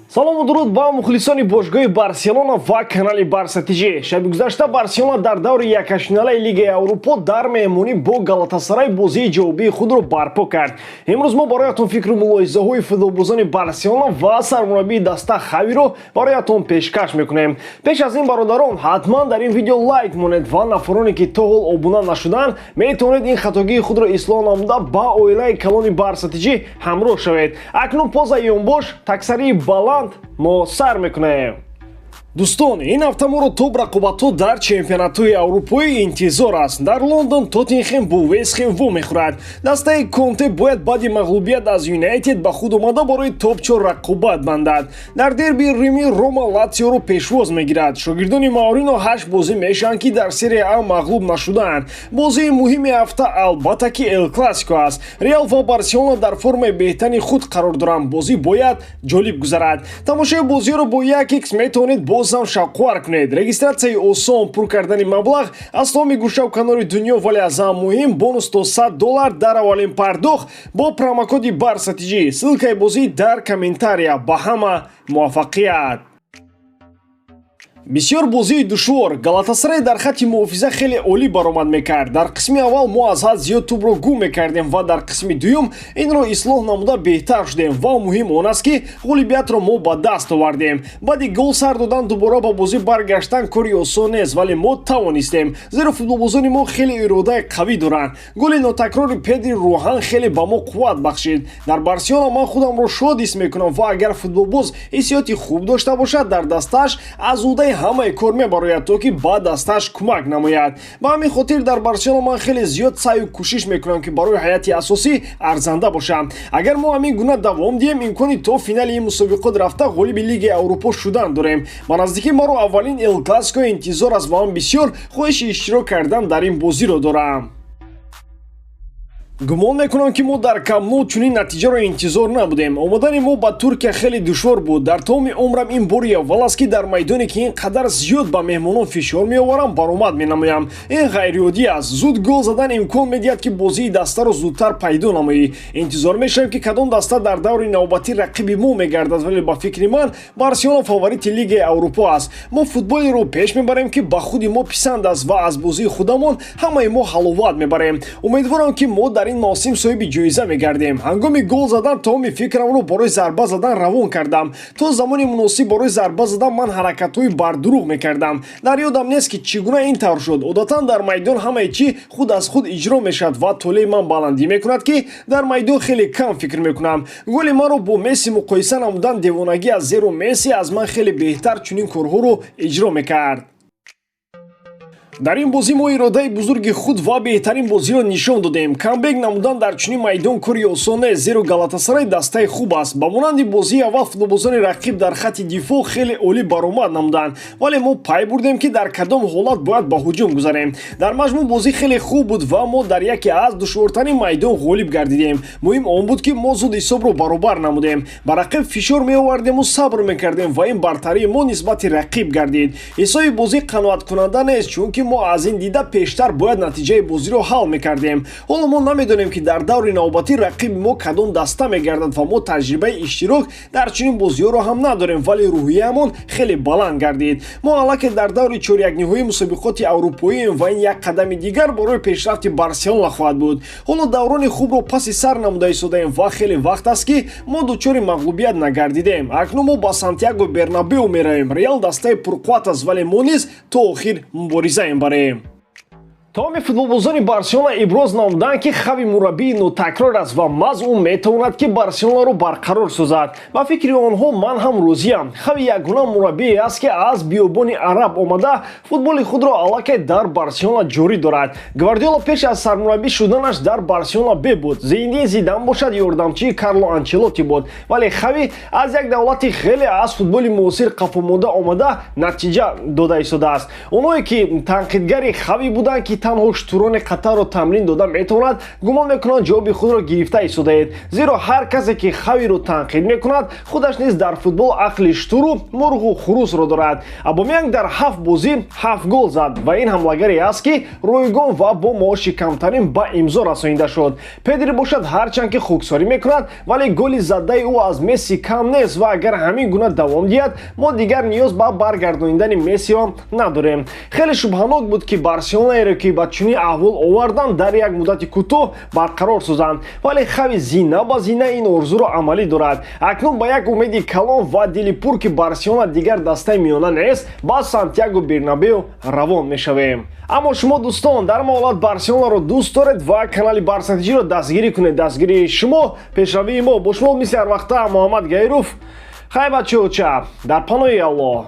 салому дуруд ба мухлисони бошгоҳи барселона ва канали барсатижи. шаби гузашта барселона дар даври якашфиналаи лигаи аврупо дар меҳмонӣ бо галатасарай бозии ҷавобии худро барпо кард. имрӯз мо бароятон фикру мулоҳизаҳои футболбозони барселона ва сармураббии даста Хавиро бароятон пешкаш мекунем. пеш аз ин бародарон, ҳатман дар ин видео лайк монед ва нафароне ки то ҳол обуна нашуданд метавонед ин хатогии худро ислоҳ намуда ба оилаи калони барсатижи ҳамроҳ шавед. акнун поза ёнбош таксарии баланд мо сар мекунем. дӯстон, ин ҳафта моро топ рақобатҳо дар чемпионатҳои аврупоӣ интизор аст. дар лондон тоттенхем бо вестхем во мехӯрад. дастаи конте бояд баъди мағлубият аз юнайтед ба худ омада барои топ-4 рақобат бандад. дар дерби римӣ рома латсиоро пешвоз мегирад. шогирдони Маурино 8 бозӣ мешаванд ки дар серия А мағлуб нашудаанд. бозии муҳими ҳафта албатта ки эл классико аст. реал ва барселона дар формаи беҳтарини худ қарор доранд. бозӣ бояд ҷолиб гузарад. тамошои бозиҳоро бо 1x метавонед бозам шавқовар кунед. регистратсияи осон, пур кардани маблағ аз тамоми гӯшаву канори дунё, вале аз ҳам муҳим бонус то $100 дар аввалин пардохт бо промокоди барсатижи. ссилкаи бозӣ дар комментария. ба ҳама муваффақият. бисёр бозии душвор. галатасарай дар хатти муҳофиза хеле олӣ баромад мекард. дар қисми аввал мо аз ҳад зиёд тӯбро гум мекардем ва дар қисми дуюм инро ислоҳ намуда беҳтар шудем ва муҳим он аст ки ғолибиятро мо ба даст овардем. баъди гол сар додан дубора ба бозӣ баргаштан кори осон нест, вале мо тавонистем, зеро футболбозони мо хеле иродаи қавӣ доранд. голи нотакрори Педри рӯҳан хеле ба мо қувват бахшид. дар барселона ман худамро шод ҳис мекунам ва агар футболбоз ҳиссиёти хуб дошта бошад, дар дастааш аз удаи ҳамаи кор мебарояд то ки ба дасташ кӯмак намояд. ба ҳамин хотир дар барселона ман хеле зиёд саъю кӯшиш мекунам ки барои ҳайати асосӣ арзанда бошам. агар мо ҳамин гуна давом диҳем, имкони то финали ин мусобиқот рафта ғолиби лигаи аврупо шудан дорем. ба наздикӣ маро аввалин эл классико интизор аст ва ман бисёр хоҳиши иштирок кардан дар ин бозиро дорам. гумон мекунам ки мо дар камну чунин натиҷаро интизор набудем. омадани мо ба Туркия хеле душвор буд. дар тамоми умрам ин бори аввал аст ки дар майдоне ки ин қадар зиёд ба меҳмонон фишор меоварам баромад менамоям. ин ғайриоддӣ аст. зуд гол задан имкон медиҳад ки бозии дастаро зудтар пайдо намоӣ. интизор мешавем ки кадом даста дар даври навбатӣ рақиби мо мегардад, вале ба фикри ман барселона фаворити лигаи аврупо аст. мо футболеро пеш мебарем ки ба худи мо писанд аст ва аз бозии худамон ҳамаи мо ҳаловат мебарем. умедворам ки мо дар ин мавсим соҳиби ҷоиза мегардем. ҳангоми гол задан тамоми фикрамро барои зарба задан равон кардам. то замони муносиб барои зарба задан ман ҳаракатҳои бардуруғ мекардам. дар ёдам нест ки чӣ гуна ин тавр шуд. одатан дар майдон ҳамаи чӣ худ аз худ иҷро мешавад ва толеи ман баландӣ мекунад ки дар майдон хеле кам фикр мекунам. голи маро бо Месси муқоиса намудан девонагӣ аст, зеро Месси аз ман хеле беҳтар чунин корҳоро иҷро мекард. дар ин бозӣ мо иродаи бузурги худ ва беҳтарин бозиро нишон додем. камбек намудан дар чунин майдон кори осон нест, зеро галатасарай дастаи хуб аст. ба монанди бозии аввал футболбозони рақиб дар хатти дифоъ хеле олӣ баромад намуданд, вале мо пай бурдем ки дар кадом ҳолат бояд ба ҳуҷум гузарем. дар маҷмӯъ бозӣ хеле хуб буд ва мо дар яке аз душвортарин майдон ғолиб гардидем. муҳим он буд ки мо зуд ҳисобро баробар намудем. ба рақиб фишор меовардему сабр мекардем ва ин бартарии мо нисбати рақиб гардид. ҳисоби бозӣ қаноаткунанда нест, чунки мо аз ин дида пештар бояд натиҷаи бозиро ҳал мекардем. ҳоло мо намедонем ки дар даври навбатӣ рақиби мо кадом даста мегардад ва мо таҷрибаи иштирок дар чунин бозиҳоро ҳам надорем, вале рӯҳияамон хеле баланд гардид. мо аллакай дар даври чорякниҳои мусобиқоти аврупоием ва ин як қадами дигар барои пешрафти барселона хоҳад буд. ҳоло даврони хубро паси сар намуда истодаем ва хеле вақт аст ки мо дучори мағлубият нагардидем. акнун мо ба Сантьяго Бернабеу меравем. реал дастаи пурқувват аст, вале мо низ то охир мубориза мебарем. тамоми футболбозони барселона иброз намуданд ки Хави мураббии нотакрор аст ва мазъум метавонад ки барселонаро барқарор созад. ба фикри онҳо ман ҳам розиам. Хави ягона мураббие аст ки аз биёбони араб омада футболи худро аллакай дар барселона ҷорӣ дорад. гвардиола пеш аз сармураббӣ шуданаш дар барселона бебуд. зиндии зидан бошад, ёрдамчии Карло Анчелоти буд, вале Хави аз як давлати хеле аз футболи муосир қафомонда омада натиҷа дода истодааст. онҳое ки танқидгари Хави буданд ки танҳо штурони қатарро тамрин дода метавонад, гумон мекунанд ҷавоби худро гирифта истодаед. Зеро ҳар касе ки Хавиро танқид мекунад, худаш низ дар футбол ақли штуру мурғу хурусро дорад. Абомянг дар 7 бозӣ 7 гол зад ва ин ҳамлагаре аст ки ройгон ва бо маоши камтарин ба имзо расонида шуд. Педри бошад ҳарчанд ки хуксорӣ мекунад, вале голи задаи ӯ аз Месси кам нест ва агар ҳамин гуна давом диҳад, мо дигар ниёз ба баргардониндани Мессиҳо надорем. Хеле шубҳанок буд ки Барселонаеро ки ба чунин аҳвол овардан дар як муддати кӯтоҳ барқарор созанд, вале Хави зина ба зина ин орзуро амалӣ дорад. Акнун ба як умеди калон ва дили пур ки Барселона дигар дастаи миёна нест, ба Сантьяго Бернабеу равон мешавем. Аммо шумо дӯстон дар ҳолат Барселонаро дӯст доред ва канали Барсатиҷиро дастгирӣ кунед. Дастгирии шумо, пешравии мо. Бо шумо мисли ҳар вақта Муҳаммад Гайруф. Хай бачаҳо, дар паноҳи Аллоҳ.